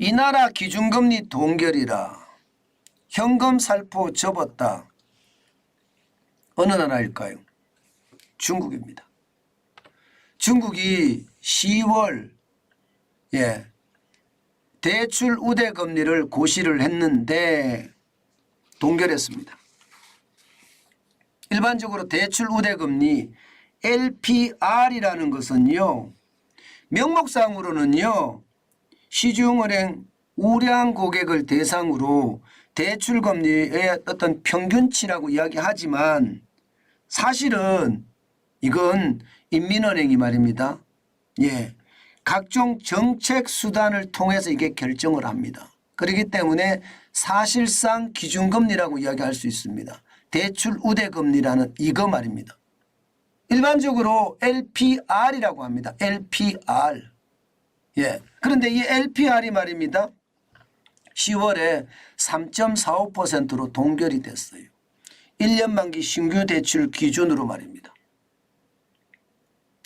이 나라 기준금리 동결이라 현금 살포 접었다. 어느 나라일까요? 중국입니다. 중국이 10월 대출 우대 금리를 고시를 했는데 동결했습니다. 일반적으로 대출 우대 금리 LPR이라는 것은요, 명목상으로는요, 시중은행 우량 고객을 대상으로 대출 금리의 어떤 평균치라고 이야기하지만 사실은 이건 인민은행이 말입니다. 각종 정책 수단을 통해서 이게 결정을 합니다. 그렇기 때문에 사실상 기준금리라고 이야기할 수 있습니다. 대출 우대금리라는 이거 말입니다. 일반적으로 LPR이라고 합니다. LPR. 그런데 이 LPR이 말입니다. 10월에 3.45%로 동결이 됐어요. 1년 만기 신규 대출 기준으로 말입니다.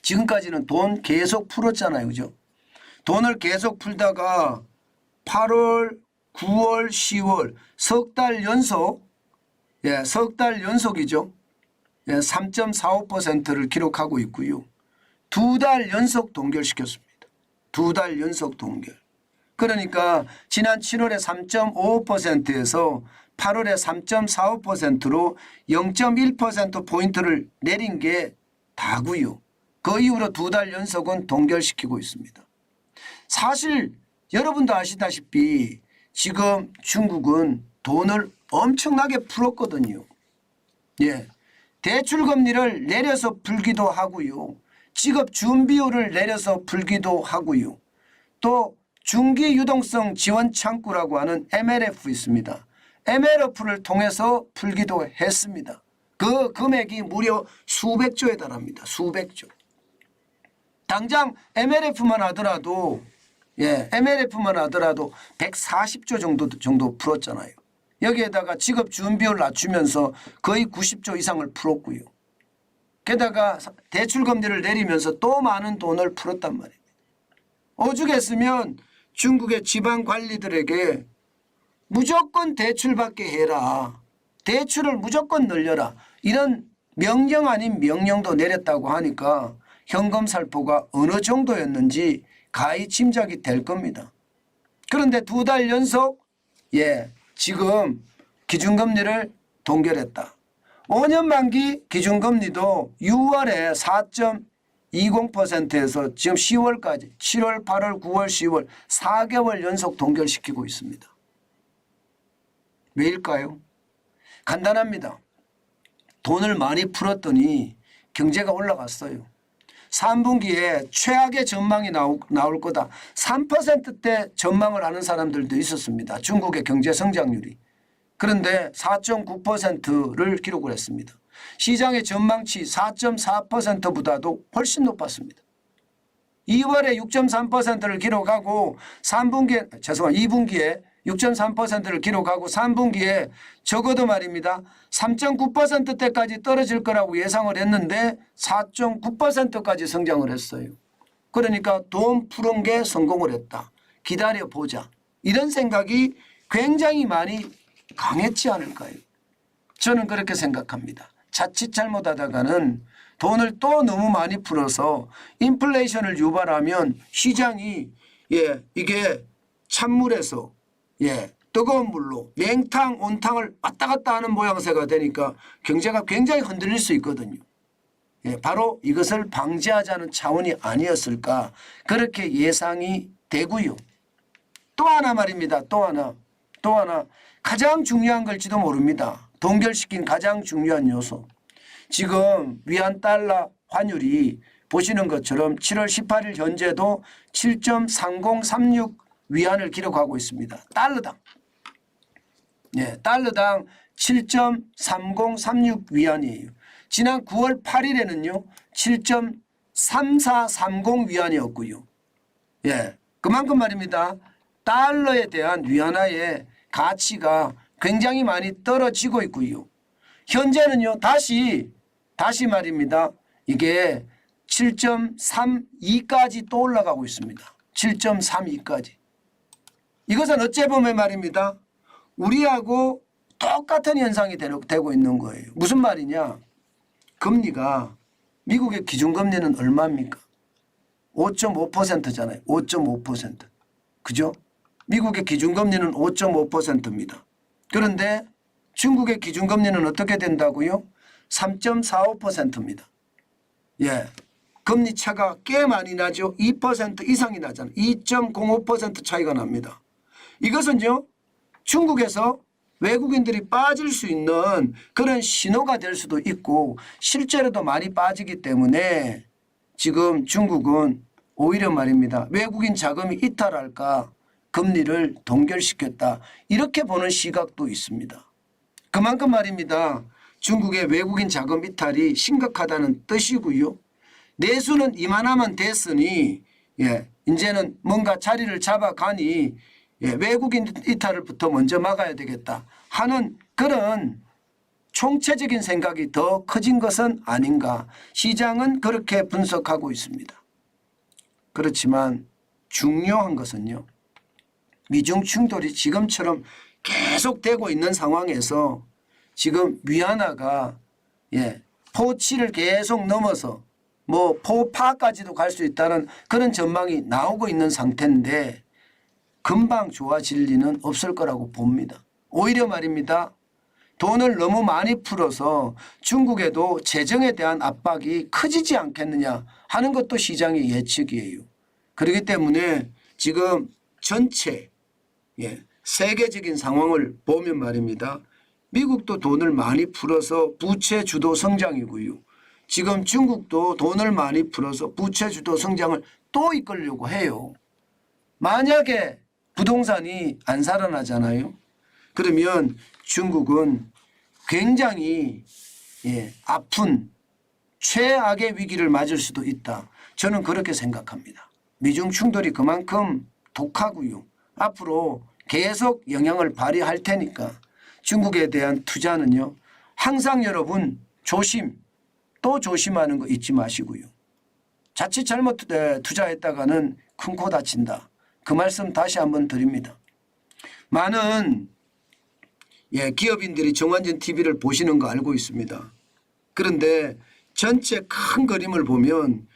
지금까지는 돈 계속 풀었잖아요. 그죠? 돈을 계속 풀다가 8월, 9월, 10월 석 달 연속, 석 달 연속이죠. 3.45%를 기록하고 있고요. 2달 연속 동결시켰습니다. 2달 연속 동결. 그러니까 지난 7월에 3.55%에서 8월에 3.45%로 0.1%포인트를 내린 게 다고요. 그 이후로 2달 연속은 동결시키고 있습니다. 사실 여러분도 아시다시피 지금 중국은 돈을 엄청나게 풀었거든요. 대출금리를 내려서 풀기도 하고요. 직업준비율을 내려서 풀기도 하고요. 또 중기유동성 지원창구라고 하는 MLF 있습니다. MLF를 통해서 풀기도 했습니다. 그 금액이 무려 수백조에 달합니다. 수백조. 당장 MLF만 하더라도 MLF만 하더라도 140조 정도 풀었잖아요. 여기에다가 직업준비율을 낮추면서 거의 90조 이상을 풀었고요. 게다가 대출금리를 내리면서 또 많은 돈을 풀었단 말입니다. 오죽했으면 중국의 지방관리들에게 무조건 대출받게 해라. 대출을 무조건 늘려라. 이런 명령 아닌 명령도 내렸다고 하니까 현금 살포가 어느 정도였는지 가히 짐작이 될 겁니다. 그런데 2달 연속 지금 기준금리를 동결했다. 5년 만기 기준금리도 6월에 4.20%에서 지금 10월까지 7월, 8월, 9월, 10월 4개월 연속 동결시키고 있습니다. 왜일까요? 간단합니다. 돈을 많이 풀었더니 경제가 올라갔어요. 3분기에 최악의 전망이 나올 거다. 3%대 전망을 하는 사람들도 있었습니다. 중국의 경제 성장률이. 그런데 4.9%를 기록을 했습니다. 시장의 전망치 4.4%보다도 훨씬 높았습니다. 2월에 6.3%를 기록하고 2분기에 6.3%를 기록하고 3분기에 적어도 말입니다. 3.9%대까지 떨어질 거라고 예상을 했는데 4.9%까지 성장을 했어요. 그러니까 돈 푸는 게 성공을 했다. 기다려보자. 이런 생각이 굉장히 많이 강했지 않을까요? 저는 그렇게 생각합니다. 자칫 잘못하다가는 돈을 또 너무 많이 풀어서 인플레이션을 유발하면 시장이 이게 찬물에서 뜨거운 물로 냉탕 온탕을 왔다 갔다 하는 모양새가 되니까 경제가 굉장히 흔들릴 수 있거든요. 바로 이것을 방지하자는 차원이 아니었을까 그렇게 예상이 되고요. 또 하나 말입니다. 또 하나 가장 중요한 걸지도 모릅니다. 동결시킨 가장 중요한 요소. 지금 위안 달러 환율이 보시는 것처럼 7월 18일 현재도 7.3036 위안을 기록하고 있습니다. 달러당. 달러당 7.3036 위안이에요. 지난 9월 8일에는요. 7.3430 위안이었고요. 그만큼 말입니다. 달러에 대한 위안화의 가치가 굉장히 많이 떨어지고 있고요. 현재는요. 다시 말입니다. 이게 7.32까지 또 올라가고 있습니다. 7.32까지. 이것은 어째 보면 말입니다. 우리하고 똑같은 현상이 되고 있는 거예요. 무슨 말이냐. 금리가 미국의 기준금리는 얼마입니까? 5.5%잖아요. 5.5%. 그죠? 미국의 기준금리는 5.5%입니다. 그런데 중국의 기준금리는 어떻게 된다고요? 3.45%입니다. 예. 금리 차가 꽤 많이 나죠. 2% 이상이 나잖아요. 2.05% 차이가 납니다. 이것은요, 중국에서 외국인들이 빠질 수 있는 그런 신호가 될 수도 있고 실제로도 많이 빠지기 때문에 지금 중국은 오히려 말입니다. 외국인 자금이 이탈할까 금리를 동결시켰다. 이렇게 보는 시각도 있습니다. 그만큼 말입니다. 중국의 외국인 자금 이탈이 심각하다는 뜻이고요. 내수는 이만하면 됐으니 이제는 뭔가 자리를 잡아가니 외국인 이탈을부터 먼저 막아야 되겠다 하는 그런 총체적인 생각이 더 커진 것은 아닌가. 시장은 그렇게 분석하고 있습니다. 그렇지만 중요한 것은요. 미중 충돌이 지금처럼 계속되고 있는 상황에서 지금 위안화가 포치를 계속 넘어서 뭐 포파까지도 갈 수 있다는 그런 전망이 나오고 있는 상태인데 금방 좋아질 리는 없을 거라고 봅니다. 오히려 말입니다. 돈을 너무 많이 풀어서 중국에도 재정에 대한 압박이 커지지 않겠느냐 하는 것도 시장의 예측이에요. 그렇기 때문에 지금 전체 세계적인 상황을 보면 말입니다. 미국도 돈을 많이 풀어서 부채 주도 성장이고요. 지금 중국도 돈을 많이 풀어서 부채 주도 성장을 또 이끌려고 해요. 만약에 부동산이 안 살아나잖아요. 그러면 중국은 굉장히 아픈 최악의 위기를 맞을 수도 있다. 저는 그렇게 생각합니다. 미중 충돌이 그만큼 독하고요. 앞으로 계속 영향을 발휘할 테니까 중국에 대한 투자는요. 항상 여러분 또 조심하는 거 잊지 마시고요. 자칫 잘못 투자했다가는 큰 코 다친다. 그 말씀 다시 한번 드립니다. 많은 기업인들이 정관전 TV를 보시는 거 알고 있습니다. 그런데 전체 큰 그림을 보면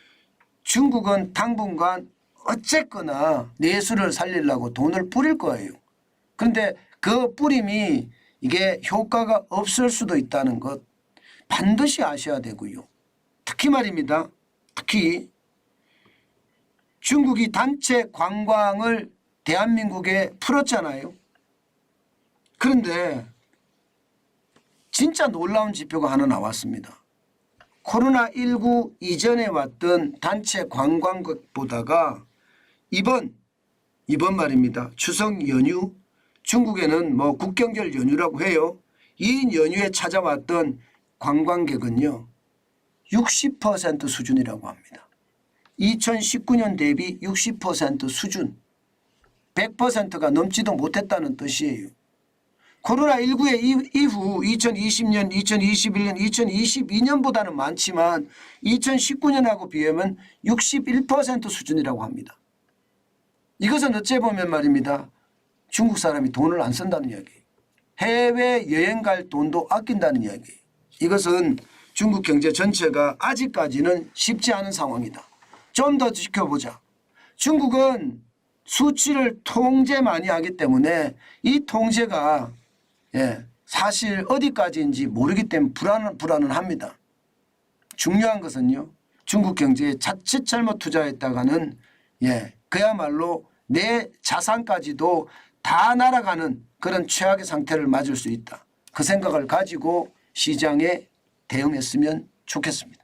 중국은 당분간 어쨌거나 내수를 살리려고 돈을 뿌릴 거예요. 그런데 그 뿌림이 이게 효과가 없을 수도 있다는 것 반드시 아셔야 되고요. 특히 말입니다. 특히 중국이 단체 관광을 대한민국에 풀었잖아요. 그런데 진짜 놀라운 지표가 하나 나왔습니다. 코로나19 이전에 왔던 단체 관광객보다가 이번 말입니다. 추석 연휴 중국에는 뭐 국경절 연휴라고 해요. 이 연휴에 찾아왔던 관광객은요. 60% 수준이라고 합니다. 2019년 대비 60% 수준. 100%가 넘지도 못했다는 뜻이에요. 코로나19의 이후 2020년, 2021년, 2022년보다는 많지만 2019년하고 비하면 61% 수준이라고 합니다. 이것은 어째 보면 말입니다. 중국 사람이 돈을 안 쓴다는 이야기예요. 해외여행 갈 돈도 아낀다는 이야기예요. 이것은 중국 경제 전체가 아직까지는 쉽지 않은 상황이다. 좀 더 지켜보자. 중국은 수치를 통제 많이 하기 때문에 이 통제가 사실 어디까지인지 모르기 때문에 불안은 합니다. 중요한 것은요. 중국 경제에 자칫 잘못 투자했다가는 그야말로 내 자산까지도 다 날아가는 그런 최악의 상태를 맞을 수 있다. 그 생각을 가지고 시장에 대응했으면 좋겠습니다.